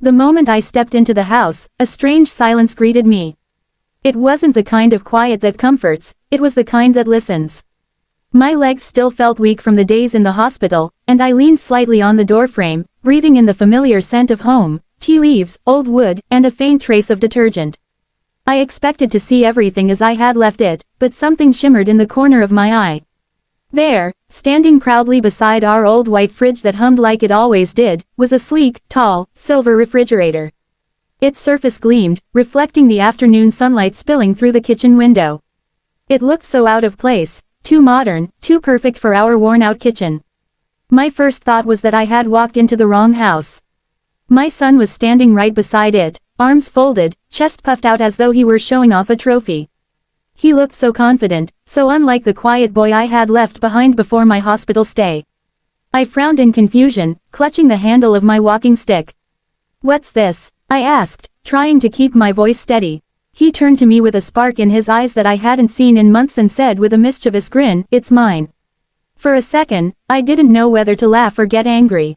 The moment I stepped into the house, a strange silence greeted me. It wasn't the kind of quiet that comforts, it was the kind that listens. My legs still felt weak from the days in the hospital, and I leaned slightly on the doorframe, breathing in the familiar scent of home, tea leaves, old wood, and a faint trace of detergent. I expected to see everything as I had left it, but something shimmered in the corner of my eye. There, standing proudly beside our old white fridge that hummed like it always did, was a sleek, tall, silver refrigerator. Its surface gleamed, reflecting the afternoon sunlight spilling through the kitchen window. It looked so out of place, too modern, too perfect for our worn-out kitchen. My first thought was that I had walked into the wrong house. My son was standing right beside it, arms folded, chest puffed out as though he were showing off a trophy. He looked so confident, so unlike the quiet boy I had left behind before my hospital stay. I frowned in confusion, clutching the handle of my walking stick. "What's this?" I asked, trying to keep my voice steady. He turned to me with a spark in his eyes that I hadn't seen in months and said with a mischievous grin, "It's mine." For a second, I didn't know whether to laugh or get angry.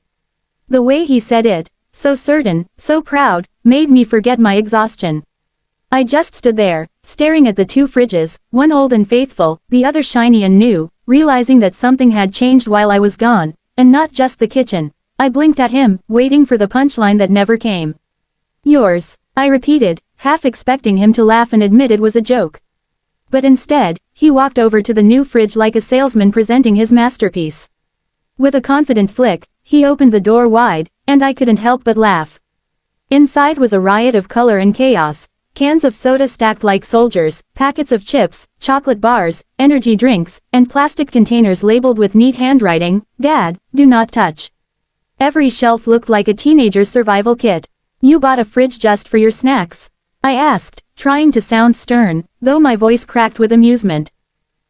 The way he said it, so certain, so proud, made me forget my exhaustion. I just stood there, staring at the two fridges, one old and faithful, the other shiny and new, realizing that something had changed while I was gone, and not just the kitchen. I blinked at him, waiting for the punchline that never came. "Yours," I repeated, half expecting him to laugh and admit it was a joke. But instead, he walked over to the new fridge like a salesman presenting his masterpiece. With a confident flick, he opened the door wide, and I couldn't help but laugh. Inside was a riot of color and chaos. Cans of soda stacked like soldiers, packets of chips, chocolate bars, energy drinks, and plastic containers labeled with neat handwriting, "Dad, do not touch." Every shelf looked like a teenager's survival kit. "You bought a fridge just for your snacks?" I asked, trying to sound stern, though my voice cracked with amusement.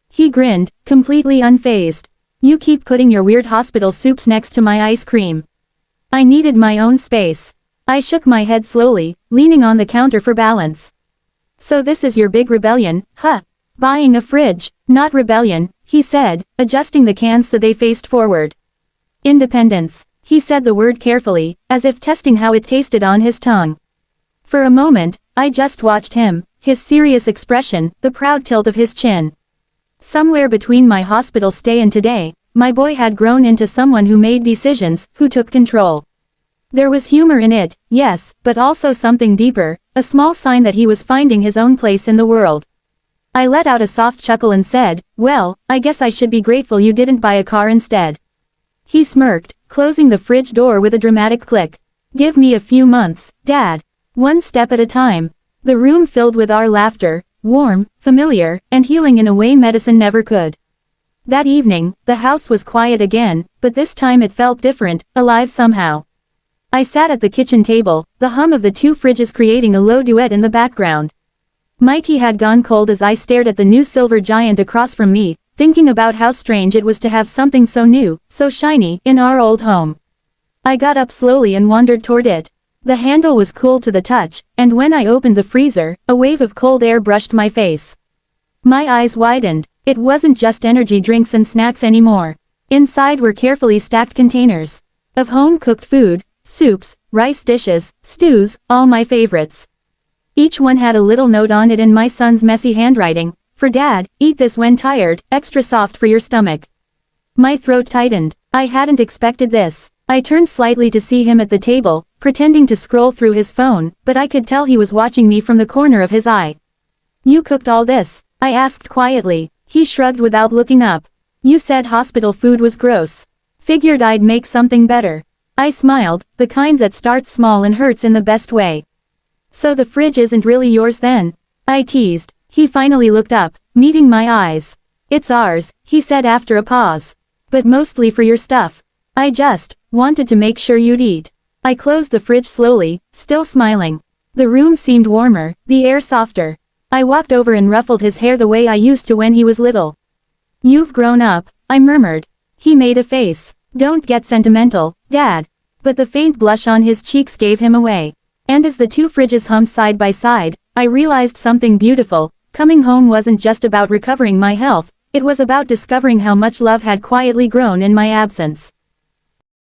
He grinned, completely unfazed. "You keep putting your weird hospital soups next to my ice cream." I needed my own space. I shook my head slowly, leaning on the counter for balance. "So this is your big rebellion, huh? Buying a fridge, not rebellion," he said, adjusting the cans so they faced forward. "Independence." He said the word carefully, as if testing how it tasted on his tongue. For a moment, I just watched him, his serious expression, the proud tilt of his chin. Somewhere between my hospital stay and today, my boy had grown into someone who made decisions, who took control. There was humor in it, yes, but also something deeper, a small sign that he was finding his own place in the world. I let out a soft chuckle and said, "Well, I guess I should be grateful you didn't buy a car instead." He smirked, closing the fridge door with a dramatic click. "Give me a few months, Dad. One step at a time." The room filled with our laughter, warm, familiar, and healing in a way medicine never could. That evening, the house was quiet again, but this time it felt different, alive somehow. I sat at the kitchen table, the hum of the two fridges creating a low duet in the background. My tea had gone cold as I stared at the new silver giant across from me, thinking about how strange it was to have something so new, so shiny, in our old home. I got up slowly and wandered toward it. The handle was cool to the touch, and when I opened the freezer, a wave of cold air brushed my face. My eyes widened. It wasn't just energy drinks and snacks anymore. Inside were carefully stacked containers of home-cooked food, soups, rice dishes, stews, all my favorites. Each one had a little note on it in my son's messy handwriting. "For Dad, eat this when tired, extra soft for your stomach." My throat tightened. I hadn't expected this. I turned slightly to see him at the table, pretending to scroll through his phone, but I could tell he was watching me from the corner of his eye. "You cooked all this?" I asked quietly. He shrugged without looking up. "You said hospital food was gross. Figured I'd make something better." I smiled, the kind that starts small and hurts in the best way. "So the fridge isn't really yours then?" I teased. He finally looked up, meeting my eyes. "It's ours," he said after a pause. "But mostly for your stuff. I just wanted to make sure you'd eat." I closed the fridge slowly, still smiling. The room seemed warmer, the air softer. I walked over and ruffled his hair the way I used to when he was little. "You've grown up," I murmured. He made a face. "Don't get sentimental, Dad." But the faint blush on his cheeks gave him away. And as the two fridges hummed side by side, I realized something beautiful. Coming home wasn't just about recovering my health, it was about discovering how much love had quietly grown in my absence.